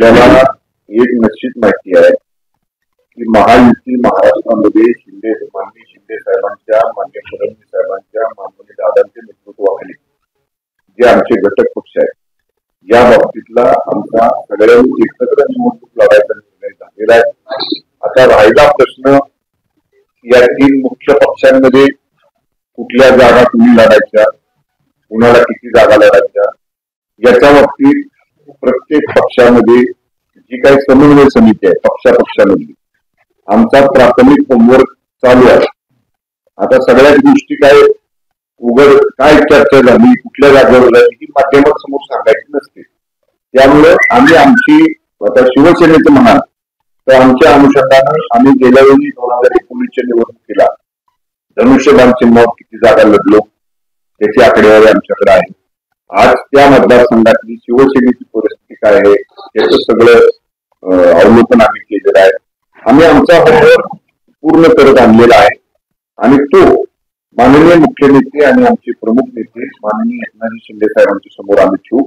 आपल्याला एक निश्चित माहिती आहे की महायुती महाराष्ट्रामध्ये माननीय शिंदे साहेबांच्या, माननीय फडणवीस साहेबांच्या, माननीय दादांच्या नेतृत्वाखाली जे आमचे घटक पक्ष आहेत या बाबतीतला आमचा सगळ्यांनी एकत्र निवडणूक लढायचा निर्णय झालेला आहे। आता राहिला प्रश्न या तीन मुख्य पक्षांमध्ये कुठल्या जागा तुम्ही लढायच्या, कुणाला किती जागा लढायच्या, याच्या बाबतीत प्रत्येक पक्षामध्ये जी काही समन्वय समिती आहे पक्षापक्षामधली आमचा प्राथमिक होमवर्क चालू आहे। आता सगळ्याच गोष्टी काय उघड काय चर्चा झाली, कुठल्या जागेवर झाली ही माध्यमांसमोर सांगायची नसते। त्यामुळे आम्ही आमची आता शिवसेनेचं म्हणाल तर आमच्या अनुषंगाने आम्ही गेल्या वेळी 2019च्या निवडणुकीला धनुष्यबाण चिन्हावर किती जागा लढलो त्याची आकडेवारी आमच्याकडे आहे। आज त्या मतदारसंघातली शिवसेनेची परिस्थिती काय आहे याचं सगळं अवलोकन आम्ही केलेलं आहे। आम्ही आमचा होमवर्क पूर्ण करत आणलेला आहे आणि तो माननीय मुख्य नेते आणि आमचे प्रमुख नेते माननीय एकनाथ शिंदे साहेबांच्या समोर आम्ही ठेवू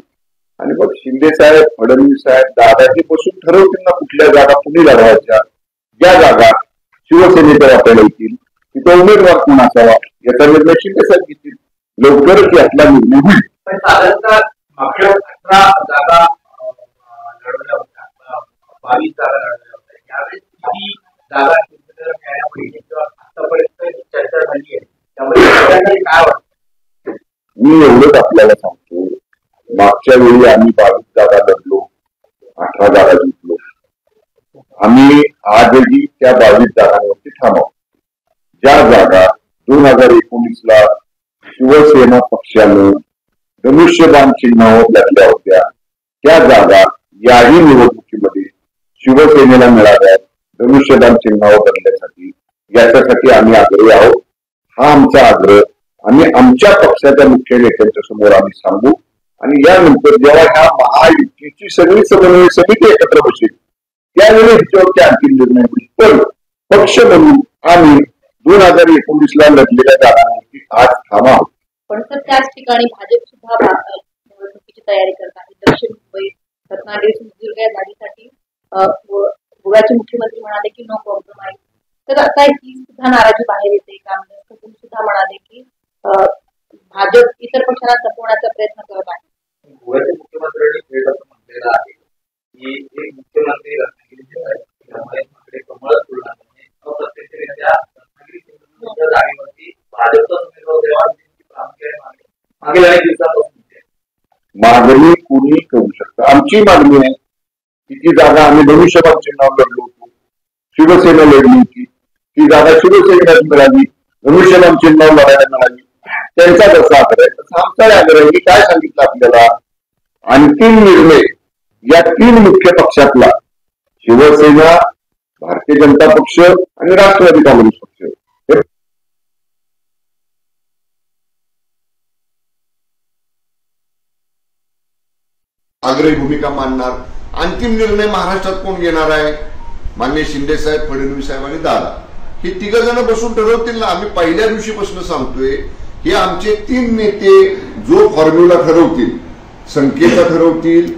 आणि मग शिंदे साहेब, फडणवीस साहेब, दादाजी बसून ठरवतील ना कुठल्या जागा कुणी लढवायच्या, ज्या जागा शिवसेनेच्या वाट्याला येतील तिथं उमेदवार कोण असावा याचा निर्णय शिंदे साहेब घेतील। लवकरच यातला निर्णय होईल। साधारणतः मागच्या 18 जागा लढवल्या होत्या, 22 जागा लढवल्या होत्या, यावेळेस किती जागा मिळाल्या पाहिजे किंवा आतापर्यंत चर्चा झाली आहे त्यामुळे काय वाटतं? मी एवढंच आपल्याला सांगतो, मागच्या वेळी आम्ही 22 जागा लढलो, 18 जागा जिंकलो। आम्ही आजही त्या 22 जागांवरती थांबवतो। ज्या जागा 2019ला शिवसेना पक्षाने धनुष्यबाण चिन्हावर लढल्या होत्या त्या जागा याही निवडणुकीमध्ये शिवसेनेला मिळाल्या धनुष्यबाण चिन्हावर लढण्यासाठी। याच्यासाठी आम्ही आग्रही आहोत। हा आमचा आग्रह आम्ही आमच्या पक्षाच्या मुख्य नेत्यांच्या समोर आम्ही सांगू आणि यानंतर जेव्हा ह्या महायुतीची सगळी समन्वय समिती एकत्र बसेल त्यावेळी ह्याच्यावरती अंतिम निर्णय होईल। पण पक्ष म्हणून आम्ही 2019ला लढलेल्या जागांवरती आज थांबा। पण तर त्याच ठिकाणी भाजप सुद्धा निवडणुकीची तयारी करत आहे। दक्षिण मुंबई, रत्नागिरी, सिंधुदुर्ग या जागेसाठी गोव्याचे मुख्यमंत्री म्हणाले की नो कॉम्प्रोमाइज। तर आता ही सुद्धा नाराजी बाहेर येते। काँग्रेस सुद्धा म्हणाले की भाजप इतर पक्षांना संपवण्याचा प्रयत्न करत आहे। गोव्याच्या मुख्यमंत्र्यांनी थेट असं म्हटलेलं आहे की एक मुख्यमंत्री रत्नागिरीचे आहेत त्यामुळे कमळच बोलणार नाही, अप्रत्यक्षरित्या रत्नागिरी सिंधुदुर्गच्या जागेवरती भाजपचा उमेदवार द्यावा मागील अनेक दिवसांपासून मागणी कुणी करू शकतं। आमची मागणी आहे की ती जागा आम्ही धनुष्यबाण चिन्हावर लढलो होतो, शिवसेना लढली होती, ती जागा शिवसेनेला मिळाली, धनुष्यबाण चिन्हावर लढायला मिळाली। त्यांचा जसा आग्रह आहे तसा आमचा आग्रह आहे। मी काय सांगितलं आपल्याला, अंतिम निर्णय या तीन मुख्य पक्षातला शिवसेना, भारतीय जनता पक्ष आणि राष्ट्रवादी काँग्रेस पक्ष आग्रही भूमिका मानणार। अंतिम निर्णय महाराष्ट्रात कोण घेणार आहे? माननीय शिंदे साहेब, फडणवीस साहेब आणि दादा हे तिघ जण बसून ठरवतील ना। आम्ही पहिल्या दिवशीपासून सांगतोय हे आमचे तीन नेते जो फॉर्म्युला ठरवतील, संख्येचा ठरवतील,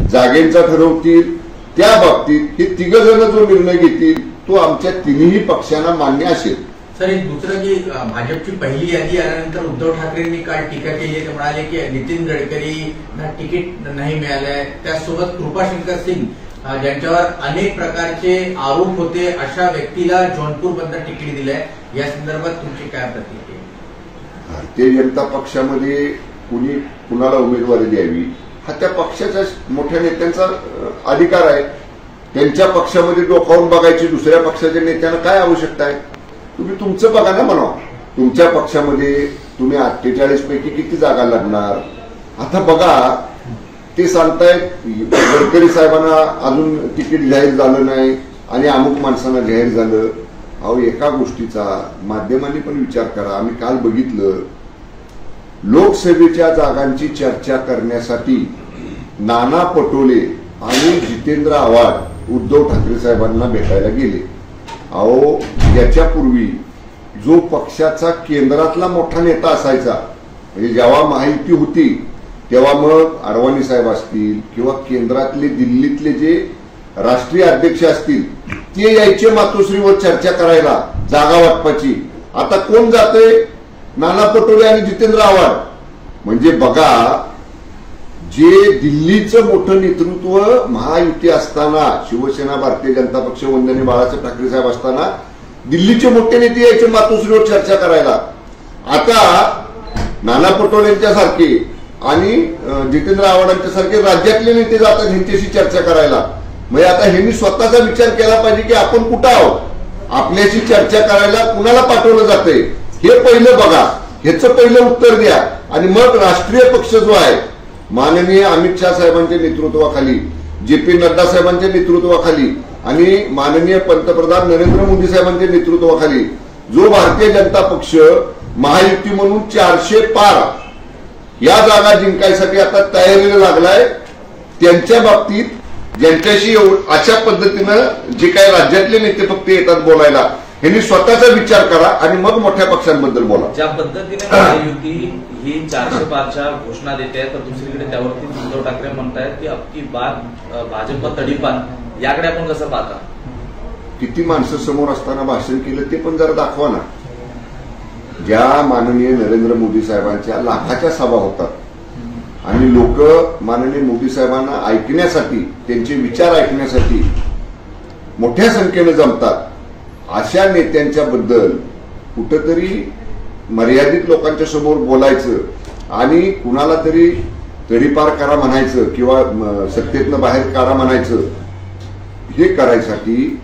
जागेचा ठरवतील, त्या बाबतीत हे तिघ जण जो निर्णय घेतील तो आमच्या तिन्ही पक्षांना मान्य असेल। सर, एक दुसरं की भाजपची पहिली यादी आल्यानंतर उद्धव ठाकरेंनी काल टीका केली। ते म्हणाले की नितीन गडकरींना तिकीट नाही मिळालंय, त्यासोबत कृपाशंकर सिंग ज्यांच्यावर अनेक प्रकारचे आरोप होते अशा व्यक्तीला जौनपूरमधनं तिकीट दिलंय। या संदर्भात तुमची काय प्रतिक्रिया? भारतीय जनता पक्षामध्ये कुणी कुणाला उमेदवारी द्यावी हा त्या पक्षाच्या मोठ्या नेत्यांचा अधिकार आहे। त्यांच्या पक्षामध्ये डोकावून बघायची दुसऱ्या पक्षाच्या नेत्यांना काय आवश्यकता आहे? तुम्ही तुमचं बघा ना म्हणावं। तुमच्या पक्षामध्ये तुम्ही 48 पैकी किती जागा लढणार? आता बघा ते सांगतायत गडकरी साहेबांना अजून तिकीट जाहीर झालं नाही आणि अमुक माणसांना जाहीर झालं। अहो, एका गोष्टीचा माध्यमांनी पण विचार करा। आम्ही काल बघितलं लोकसभेच्या जागांची चर्चा करण्यासाठी नाना पटोले आणि जितेंद्र आव्हाड उद्धव ठाकरे साहेबांना भेटायला गेले। अहो, याच्यापूर्वी जो पक्षाचा केंद्रातला मोठा नेता असायचा म्हणजे जेव्हा महायुती होती तेव्हा मग अडवाणी साहेब असतील किंवा केंद्रातले दिल्लीतले जे राष्ट्रीय अध्यक्ष असतील ते यायचे मातोश्रीवर चर्चा करायला जागा वाटपाची. आता कोण जातंय? नाना पटोले आणि जितेंद्र आव्हाड. म्हणजे बघा, जे दिल्लीचं मोठं नेतृत्व महायुती असताना, शिवसेना, भारतीय जनता पक्ष, वंदनीय बाळासाहेब ठाकरे साहेब असताना दिल्लीचे मोठे नेते यायचे मातोश्रीवर चर्चा करायला. आता नाना पटोलेंच्या सारखे आणि जितेंद्र आव्हाडांच्या सारखे राज्यातले नेते जातात ह्यांच्याशी चर्चा करायला. म्हणजे आता ह्यांनी स्वतःचा विचार केला पाहिजे की आपण कुठं आहोत, आपल्याशी चर्चा करायला कुणाला पाठवलं जातंय हे पहिलं बघा, ह्याचं पहिलं उत्तर द्या. आणि मग राष्ट्रीय पक्ष जो आहे, माननीय अमित शाह साहेबांच्या नेतृत्वाखाली, जे.पी. नड्डा साहेबांच्या नेतृत्वाखाली आणि माननीय पंतप्रधान नरेंद्र मोदी साहेबांच्या नेतृत्वाखाली जो भारतीय जनता पक्ष महायुती म्हणून 400 पार या जागा जिंकायसाठी आता तयारीला लागलाय, त्यांच्या बाबतीत ज्यांच्याशी अशा पद्धतीनं जे काही राज्यातले नेते फक्त येतात बोलायला, यांनी स्वतःचा विचार करा आणि मग मोठ्या पक्षांबद्दल बोला. ज्या पद्धतीने महायुती ही 400 पारच्या घोषणा देते, तर दुसरीकडे त्यावरती उद्धव ठाकरे म्हणतायत की अबकी बार भाजप तडीपान, याकडे आपण कसं पाहता? किती माणसं समोर असताना भाषण केलं ते पण जरा दाखवा ना. ज्या माननीय नरेंद्र मोदी साहेबांच्या लाखाच्या सभा होतात आणि लोक माननीय मोदी साहेबांना ऐकण्यासाठी, त्यांचे विचार ऐकण्यासाठी मोठ्या संख्येने जमतात, अशा नेत्यांच्या बद्दल कुठंतरी मर्यादित लोकांच्या समोर बोलायचं आणि कुणाला तरी तडीपार करा म्हणायचं किंवा सत्तेतनं बाहेर काढा म्हणायचं, हे करायसाठी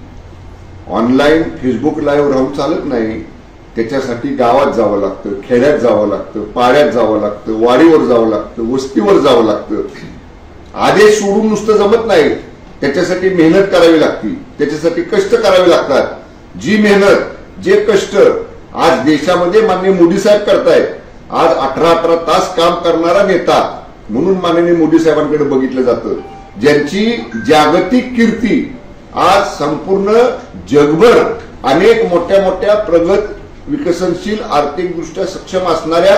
ऑनलाईन फेसबुक लाईव्ह राहून चालत नाही. त्याच्यासाठी गावात जावं लागतं, खेड्यात जावं लागतं, पाड्यात जावं लागतं, वाडीवर जावं लागतं, वस्तीवर जावं लागतं. आदेश सोडून नुसतं जमत नाही, त्याच्यासाठी मेहनत करावी लागते, त्याच्यासाठी कष्ट करावे लागतात. जी मेहनत, जे कष्ट आज देशामध्ये माननीय मोदी साहेब करतायत. आज 18 तास काम करणारा नेता म्हणून माननीय मोदी साहेबांकडे बघितलं जातं, ज्यांची जागतिक कीर्ती आज संपूर्ण जगभर अनेक मोठ्या मोठ्या प्रगत, विकसनशील, आर्थिकदृष्ट्या सक्षम असणाऱ्या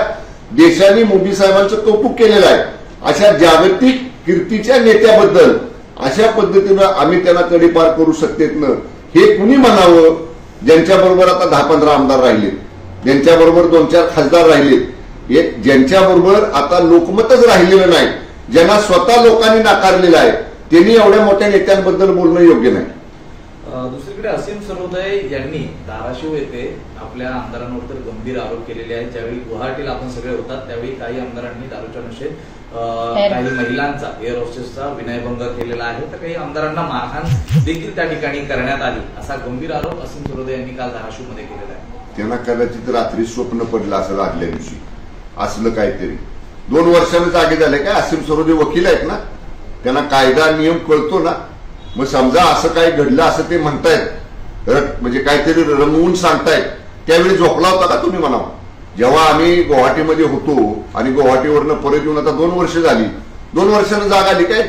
देशांनी मोदी साहेबांचं कौतुक केलेलं आहे. अशा जागतिक कीर्तीच्या नेत्याबद्दल अशा पद्धतीनं आम्ही त्यांना तडीपार करू सत्तेतनं, हे कुणी म्हणावं? ज्यांच्याबरोबर आता 10-15 आमदार राहिलेत, ज्यांच्याबरोबर 2-4 खासदार राहिलेत, ज्यांच्याबरोबर आता लोकमतच राहिलेलं नाही, ज्यांना स्वतः लोकांनी नाकारलेलं आहे, त्यांनी एवढ्या मोठ्या नेत्यांबद्दल बोलणं योग्य नाही. दुसरीकडे असीम सरोदे यांनी धाराशिव येथे आपल्या आमदारांवर तर गंभीर आरोप केलेले आहेत. ज्यावेळी गुवाहाटीला आपण सगळे होतात त्यावेळी काही आमदारांनी दारूच्या नशेत काही महिलांचा, एअर होस्टेसचा विनयभंग केलेला आहे, तर काही आमदारांना मारहाण देखील त्या ठिकाणी करण्यात आली, असा गंभीर आरोप असीम सरोदे यांनी काल धाराशिवमध्ये केलेला आहे. त्यांना कदाचित रात्री स्वप्न पडलं असेल आदल्या दिवशी असलं काहीतरी. 2 वर्षांनी जागे झाले काय? असीम सरोदे वकील आहेत ना, त्यांना कायदा नियम कळतो ना. मग समजा असं काही घडलं असं ते म्हणतायत, म्हणजे काहीतरी रमवून सांगतायत, त्यावेळी झोपला होता का तुम्ही म्हणावं? जेव्हा आम्ही गुवाहाटीमध्ये होतो आणि गुवाहाटीवरनं परत येऊन आता 2 वर्ष झाली, 2 वर्षानं जाग आली काय?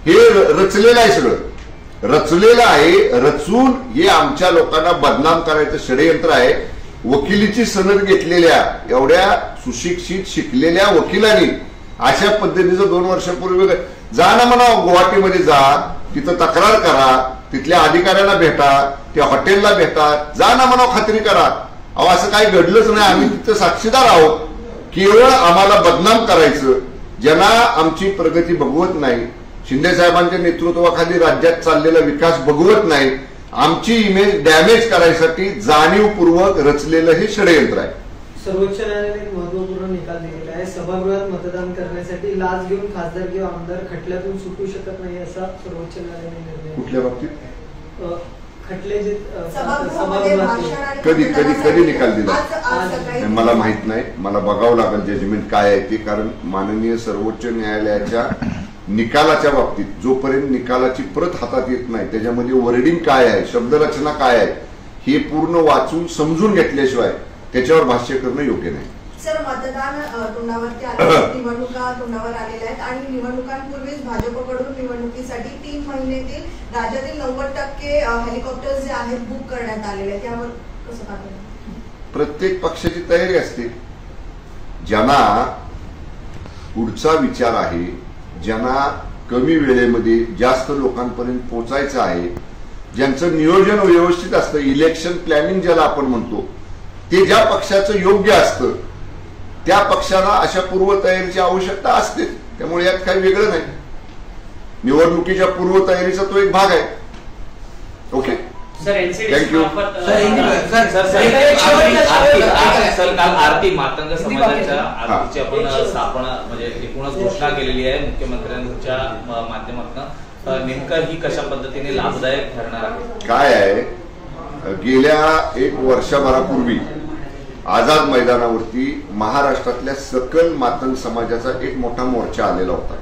हे रचलेलं आहे, सगळं रचलेलं आहे. रचून हे आमच्या लोकांना बदनाम करायचं षडयंत्र आहे. वकिलीची सनद घेतलेल्या एवढ्या सुशिक्षित शिकलेल्या वकिलांनी अशा पद्धतीचं 2 वर्षापूर्वी जा ना म्हणा, गुवाहाटीमध्ये जा, तिथं तक्रार करा, तिथल्या अधिकाऱ्यांना भेटा, त्या हॉटेलला भेटा, जा ना म्हणा, खात्री करा. अहो असं काही घडलंच नाही, आम्ही तिथं साक्षीदार आहोत. केवळ आम्हाला बदनाम करायचं, ज्यांना आमची प्रगती बघवत नाही, शिंदे साहेबांच्या नेतृत्वाखाली राज्यात चाललेला विकास बघवत नाही, आमची इमेज डॅमेज करायसाठी जाणीवपूर्वक रचलेलं हे षडयंत्र आहे. सर्वोच्च न्यायालयाने एक महत्वपूर्ण निकाल दिलेला आहे. सभागृहात मतदान करण्यासाठी लाच घेऊन खासदार किंवा आमदार खटल्यातून सुटू शकत नाही, असा सर्वोच्च न्यायालयाने निर्णय. कुठल्या बाबतीत? खटले जे कधी निकाल दिला मला माहित नाही, मला बघावं लागेल जजमेंट काय आहे ते. कारण माननीय सर्वोच्च न्यायालयाच्या निकालाच्या बाबतीत जोपर्यंत निकालाची प्रत हातात येत नाही, त्याच्यामध्ये वर्डिंग काय आहे, शब्दरचना काय आहे, हे पूर्ण वाचून समजून घेतल्याशिवाय त्याच्यावर भाष्य करणं योग्य नाही. सर, मतदान तोंडावरती आले, निवडणुका तोंडावर आलेल्या आहेत आणि निवडणुकांपूर्वीच भाजपकडून निवडणुकीसाठी 3 महिन्यातील राज्यातील 90% हेलिकॉप्टर्स जे आहेत बुक करण्यात आलेले आहेत, त्यावर कसं पाहतो? प्रत्येक पक्षाची तयारी असते. ज्यांना पुढचा विचार आहे, ज्यांना कमी वेळेमध्ये जास्त लोकांपर्यंत पोहोचायचं आहे, ज्यांचं नियोजन व्यवस्थित असतं, इलेक्शन प्लॅनिंग ज्याला आपण म्हणतो, ते ज्या पक्षाचं योग्य असतं त्या पक्षाला अशा पूर्वतयारीची आवश्यकता असते. त्यामुळे यात काही वेगळं नाही. निवडणुकीच्या पूर्वतयारीचा तो एक भाग आहे. Okay, thank you. सर, काल आरती मातंग समाजाच्या आरतीची आपण स्थापना म्हणजे एकूणच घोषणा केलेली आहे मुख्यमंत्र्यांच्या माध्यमातून. नेमकं ही कशा पद्धतीने लाभदायक ठरणार आहे? काय आहे, गेल्या एक वर्षभरापूर्वी आझाद मैदानावरती महाराष्ट्रातल्या सकल मातंग समाजाचा एक मोठा मोर्चा आलेला होता.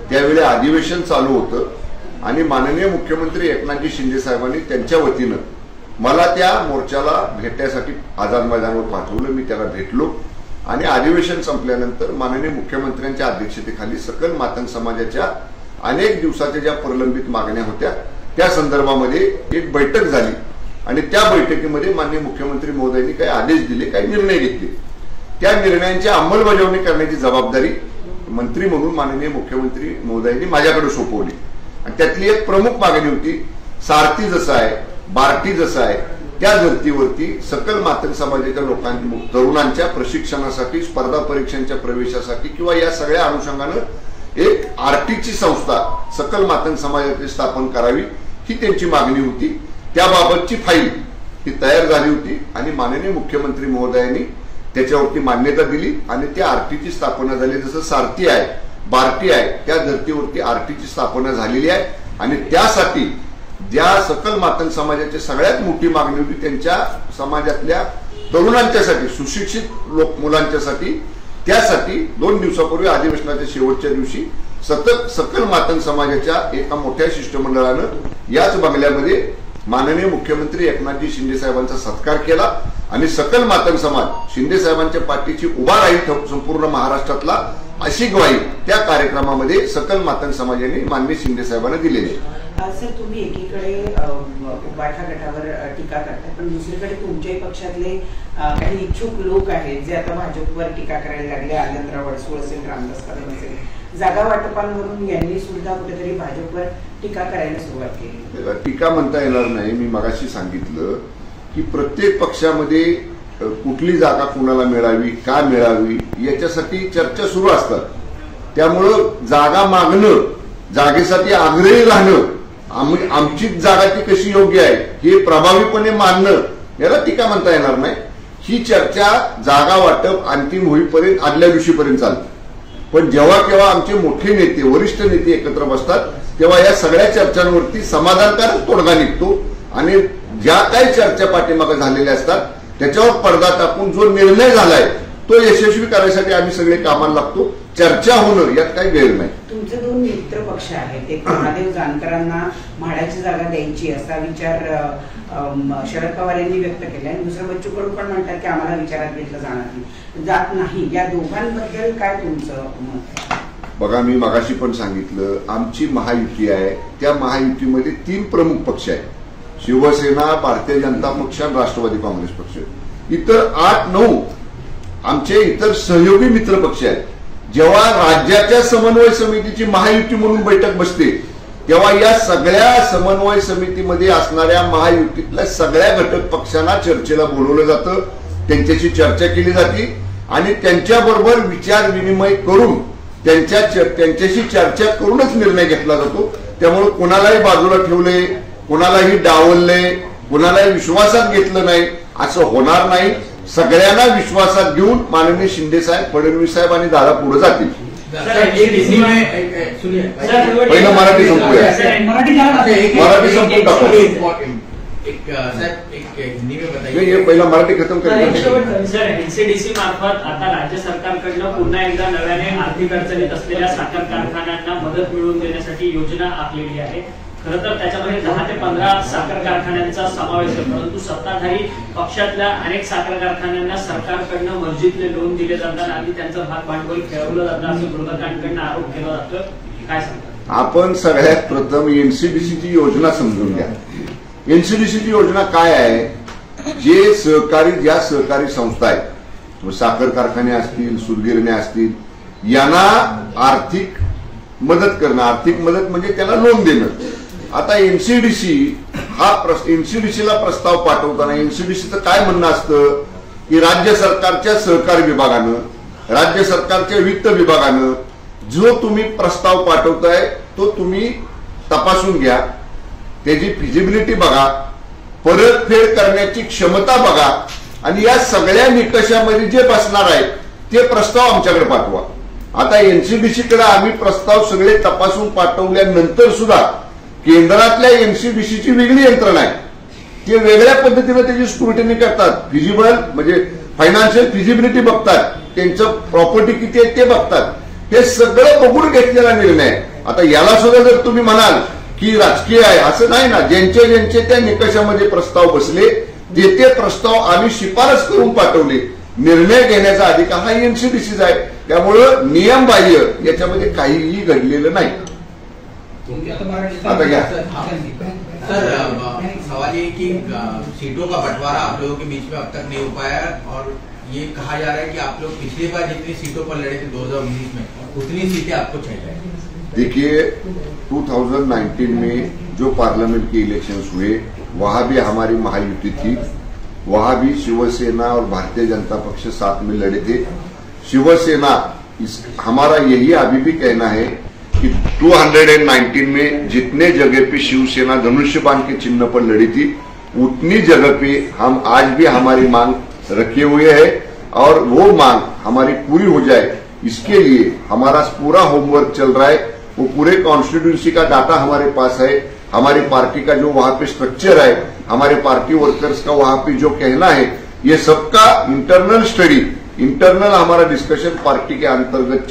त्यावेळी अधिवेशन चालू होतं आणि माननीय मुख्यमंत्री एकनाथजी शिंदे साहेबांनी त्यांच्या वतीनं मला त्या मोर्चाला भेटण्यासाठी आझाद मैदानावर पाठवलं. मी त्याला भेटलो आणि अधिवेशन संपल्यानंतर माननीय मुख्यमंत्र्यांच्या अध्यक्षतेखाली सकल मातंग समाजाच्या अनेक दिवसाच्या ज्या प्रलंबित मागण्या होत्या त्या संदर्भामध्ये एक बैठक झाली आणि त्या बैठकीमध्ये माननीय मुख्यमंत्री महोदयांनी काही आदेश दिले, काही निर्णय घेतले. त्या निर्णयांची अंमलबजावणी करण्याची जबाबदारी मंत्री म्हणून माननीय मुख्यमंत्री महोदयांनी माझ्याकडे सोपवली. आणि त्यातली एक प्रमुख मागणी होती, सारथी जसं आहे, बार्टी जसं आहे, त्या धर्तीवरती सकल मातंग समाजाच्या तरुणांच्या प्रशिक्षणासाठी, स्पर्धा परीक्षांच्या प्रवेशासाठी किंवा या सगळ्या अनुषंगानं एक आरटीची संस्था सकल मातंग समाजाची स्थापन करावी, ही त्यांची मागणी होती. त्याबाबतची फाईल ही तयार झाली होती आणि माननीय मुख्यमंत्री महोदयांनी त्याच्यावरती मान्यता दिली आणि त्या आरटीची स्थापना झाली. जसं सारथी आहे, बार्टी आहे, त्या धर्तीवरती आरटीची स्थापना झालेली आहे. आणि त्यासाठी ज्या सकल मातंग समाजाची सगळ्यात मोठी मागणी होती, त्यांच्या समाजातल्या तरुणांच्यासाठी, सुशिक्षित मुलांच्यासाठी, त्यासाठी 2 दिवसापूर्वी अधिवेशनाच्या शेवटच्या दिवशी सकल मातंग समाजाच्या एका मोठ्या शिष्टमंडळानं याच बंगल्यामध्ये माननीय मुख्यमंत्री एकनाथजी शिंदे साहेबांचा सत्कार केला आणि सकल मातंग समाज शिंदे साहेबांच्या पाठीची उभा राहील संपूर्ण महाराष्ट्रातला, अशी ग्वाही त्या कार्यक्रमामध्ये सकल मातंग समाजाने माननीय शिंदे साहेबांना दिलेली आहे. सर, तुम्ही एकीकडे उबाठा गटावर टीका करताय, पण दुसरीकडे तुमच्याही पक्षातले काही इच्छुक लोक आहेत जे आता भाजपवर टीका करायला लागले. आनंदराव अडसूळ असेल, रामदास कदम असेल, जागा वाटपांवरून यांनी सुद्धा कुठेतरी भाजपवर टीका करायला सुरुवात केली. टीका म्हणता येणार नाही. मी मगाशी सांगितलं की प्रत्येक पक्षामध्ये कुठली जागा कुणाला मिळावी, का मिळावी, याच्यासाठी चर्चा सुरू असतात. त्यामुळं जागा मागणं, जागेसाठी आग्रही राहणं, आमचीच जागा ती कशी योग्य आहे हे प्रभावीपणे मानणं, याला टीका म्हणता येणार नाही. ही चर्चा जागा वाटप अंतिम होईपर्यंत, आदल्या दिवशीपर्यंत चालते. पण जेव्हा केव्हा आमचे मोठे नेते, वरिष्ठ नेते एकत्र बसतात तेव्हा या सगळ्या चर्चांवरती समाधानकारक तोडगा निघतो आणि ज्या काही चर्चा पाठीमागे झालेल्या असतात त्याच्यावर पडदा टाकून जो निर्णय झालाय तो यशस्वी करायसाठी आम्ही सगळे कामाला लागतो. चर्चा होणं यात काही गैर नाही. तुमचे 2 मित्र पक्ष आहेत, एक महादेव जानकरांना म्हाडाची जागा द्यायची असा विचार शरद पवार यांनी व्यक्त केला आणि दुसरं बच्चू कडू पण म्हणतात की आम्हाला विचारात घेतलं जात नाही. या दोघांबद्दल काय तुमचं मत? बघा, मी मगाशी पण सांगितलं, आमची महायुती आहे. त्या महायुतीमध्ये 3 प्रमुख पक्ष आहेत, शिवसेना, भारतीय जनता पक्ष आणि राष्ट्रवादी काँग्रेस पक्ष. इतर 8-9 आमचे इतर सहयोगी मित्र पक्ष आहेत. जेव्हा राज्याच्या समन्वय समितीची महायुती म्हणून बैठक बसते तेव्हा या सगळ्या समन्वय समितीमध्ये असणाऱ्या महायुतीतल्या सगळ्या घटक पक्षांना चर्चेला बोलवलं जातं, त्यांच्याशी चर्चा केली जाते आणि त्यांच्याबरोबर विचार विनिमय करून त्यांच्याशी चर्चा करूनच निर्णय घेतला जातो. त्यामुळे कोणालाही बाजूला ठेवले, कोणालाही डावलले, कोणालाही विश्वासात घेतलं नाही असं होणार नाही. सगळ्यांना विश्वासात घेऊन माननीय शिंदे साहेब, फडणवीस साहेब आणि दादा पुढे जातील. पहिलं मराठी संपूया, मराठी संपून टाकू. पहिला मराठी खतम करेल. सर, एनसीडीसी मार्फत आता राज्य सरकारकडनं पुन्हा एकदा नव्याने आर्थिक अडचणीत असलेल्या साखर कारखान्यांना मदत मिळवून देण्यासाठी योजना आखलेली आहे. खरं तर त्याच्यामध्ये 10 ते 15 साखर कारखान्यांचा समावेश आहे, परंतु सत्ताधारी पक्षातल्या अनेक साखर कारखान्यांना सरकारकडनं मर्जीतले लोन दिले जातात आणि त्यांचं भाग भांडवल खेळवलं जातं असं विरोधकांकडनं आरोप केला जातो. काय सांगतात आपण? सगळ्यात प्रथम एनसीडीसीची योजना समजून घ्या. एनसीडीसीची योजना काय आहे? ज्या सहकारी संस्था आहेत, साखर कारखाने असतील, सूतगिरण्या असतील, यांना आर्थिक मदत करणं, आर्थिक मदत म्हणजे त्याला लोन देणं. आता एनसीडीसी एनसीडीसीला प्रस्ताव पाठवताना एनसीडीसीचं काय म्हणणं असतं की राज्य सरकारच्या सहकार विभागानं, राज्य सरकारच्या वित्त विभागानं जो तुम्ही प्रस्ताव पाठवताय तो तुम्ही तपासून घ्या, त्याची फिजिबिलिटी बघा, परतफेड करण्याची क्षमता बघा आणि या सगळ्या निकषामध्ये जे बसणार आहे ते प्रस्ताव आमच्याकडे पाठवा. आता एनसीडीसीकडे आम्ही प्रस्ताव सगळे तपासून पाठवल्यानंतर सुद्धा केंद्रातल्या एनसीडीसीची वेगळी यंत्रणा आहे, ते वेगळ्या पद्धतीने त्याची स्क्रुटिनी करतात. फिजिबल म्हणजे फायनान्शियल फिजिबिलिटी बघतात, त्यांचं प्रॉपर्टी किती आहे ते बघतात. हे सगळं बघून घेतलेला निर्णय आहे. आता याला सुद्धा जर तुम्ही म्हणाल की राजकीय आहे, असं नाही ना. ज्यांचे त्या निकषामध्ये प्रस्ताव बसले ते प्रस्ताव आम्ही शिफारस करून पाठवले. निर्णय घेण्याचा अधिकार हा एनसीडीसीचा आहे. त्यामुळं नियमबाह्य याच्यामध्ये काहीही घडलेलं नाही. आता घ्या सर, सवाल ये कि सीटों का बंटवारा आप लोगों के बीच में अब तक नहीं हो पाया और ये कहा जा रहा है कि आप लोग पिछली बार जितनी सीटों पर लड़े थे 2019 में उतनी सीटें आपको चाहिए. देखिए 2019 में जो पार्लियामेंट के इलेक्शंस हुए वहां भी हमारी महायुति थी, वहां भी शिवसेना और भारतीय जनता पक्ष साथ में लड़े थे. शिवसेना हमारा यही अभी भी कहना है कि 219 में जितने जगह पे शिवसेना धनुष्यबाण के चिन्ह पर लड़ी थी उतनी जगह पे हम आज भी हमारी मांग रखे हुए हैं और वो मांग हमारी पूरी हो जाए इसके लिए हमारा पूरा होमवर्क चल रहा है. वो पूरे कॉन्स्टिट्यूंसी का डाटा हमारे पास है, हमारी पार्टी का जो वहां पे स्ट्रक्चर है, हमारे पार्टी वर्कर्स का वहां पे जो कहना है, ये सबका इंटरनल स्टडी, इंटरनल हमारा डिस्कशन पार्टी के अंतर्गत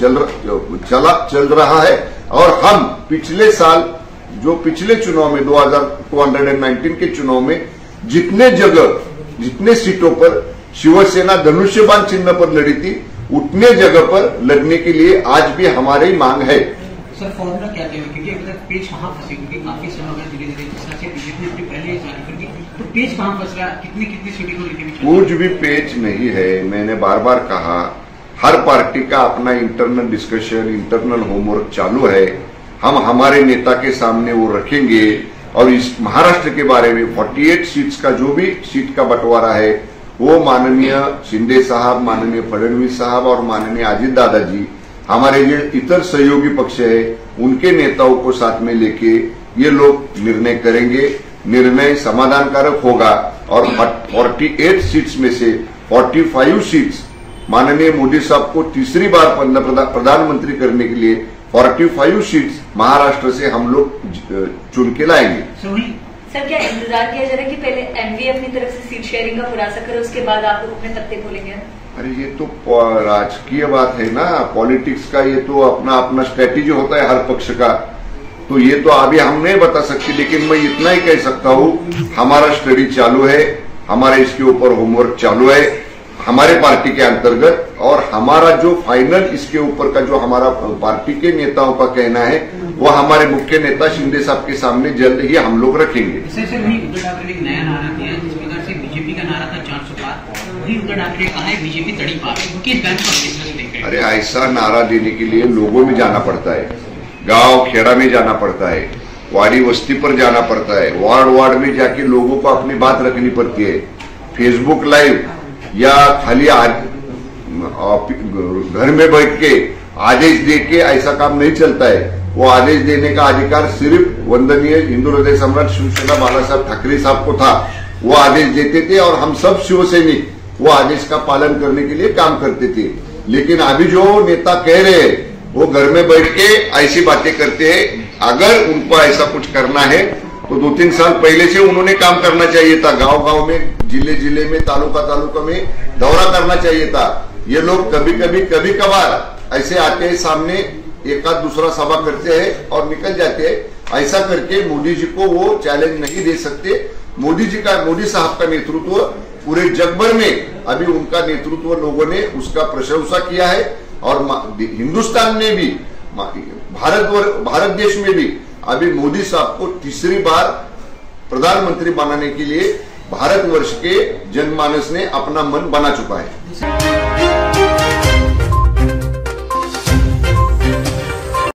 चल रहा है. और हम पिछले साल जो पिछले चुनाव में 219 के चुनाव में जितने सीटों पर शिवसेना धनुष्यबाण चिन्ह पर लड़ी थी उतने जगह पर लड़ने के लिए आज भी हमारी मांग है. सर फॉर्मूला क्या क्या है, क्योंकि अगर पेज कहाँ फंसे, क्योंकि काफी समय हो गया धीरे धीरे जिस तरह से बीजेपी ने अपनी पहले जारी कर दी, तो पेज कहाँ फंस रहा, कितनी सीटें को लेकर कुछ भी पेज नहीं है. मैंने बार बार कहा हर पार्टी का अपना इंटरनल डिस्कशन, इंटरनल होमवर्क चालू है. हम हमारे नेता के सामने वो रखेंगे और इस महाराष्ट्र के बारे में 48 सीट्स का जो भी सीट का बंटवारा है वो माननीय शिंदे साहब, माननीय फडणवीस साहब और माननीय अजित दादा जी, हमारे जो इतर सहयोगी पक्ष है उनके नेताओं को साथ में लेके ये लोग निर्णय करेंगे. निर्णय समाधानकारक होगा और 48 सीट्स में से 45 सीट्स माननीय मोदी साहब को तीसरी बार प्रधानमंत्री करने के लिए 45 सीट्स महाराष्ट्र से हम लोग चुन के लाएंगे. सर क्या इंतजार किया जा रहा है कि पहले एमवी अपनी तरफ से सीट शेयरिंग का खुलासा करे उसके बाद आप लोग अपने तख्ते खोलेंगे? अरे ये तो राजकीय बात है ना, पॉलिटिक्स का ये तो अपना अपना स्ट्रेटेजी होता है हर पक्ष का. तो ये तो अभी हम नहीं बता सकते, लेकिन मैं इतना ही कह सकता हूँ हमारा स्टडी चालू है, हमारे इसके ऊपर होमवर्क चालू है हमारे पार्टी के अंतर्गत. और हमारा जो फाइनल इसके ऊपर का जो हमारा पार्टी के नेताओं का कहना है वो हमारे मुख्य नेता शिंदे साहब के सामने जल्द ही हम लोग रखेंगे. सर वही उद्धव ठाकरे ने नया नारा दिया जिस प्रकार से बीजेपी का नारा था 400 पार, वही उद्धव ठाकरे कहा है बीजेपी तड़ी पार. किस बैंक पर? अरे ऐसा नारा देने के लिए लोगों में जाना पड़ता है, गांव खेड़ा में जाना पड़ता है, वाड़ी बस्ती पर जाना पड़ता है, वार्ड में जाके लोगों को अपनी बात रखनी पड़ती है. फेसबुक लाइव या खाली घर में बैठ के आदेश दे के ऐसा काम नहीं चलता है. वो आदेश देने का अधिकार सिर्फ वंदनीय हिंदू हृदय सम्राट शिवसेना बाला साहब ठाकरे साहब को था. वो आदेश देते थे और हम सब शिवसैनिक वो आदेश का पालन करने के लिए काम करते थे. लेकिन अभी जो नेता कह रहे हैं वो घर में बैठ के ऐसी बातें करते हैं. अगर उनको ऐसा कुछ करना है तो 2-3 साल पहले से उन्होंने काम करना चाहिए था. गांव में, जिले में, तालुका में दौरा करना चाहिए था. ये लोग कभी कभार ऐसे आते हैं सामने, एक आध दूसरा सभा करते हैं और निकल जाते हैं. ऐसा करके मोदी जी को वो चैलेंज नहीं दे सकते. मोदी साहब का नेतृत्व पूरे जग भर में अभी उनका नेतृत्व लोगों ने उसका प्रशंसा किया है. और हिंदुस्तान में भी, भारत देश में भी अभी मोदी साहब को तीसरी बार प्रधानमंत्री बनाने के लिए भारतवर्ष के जनमानस ने अपना मन बना चुका है.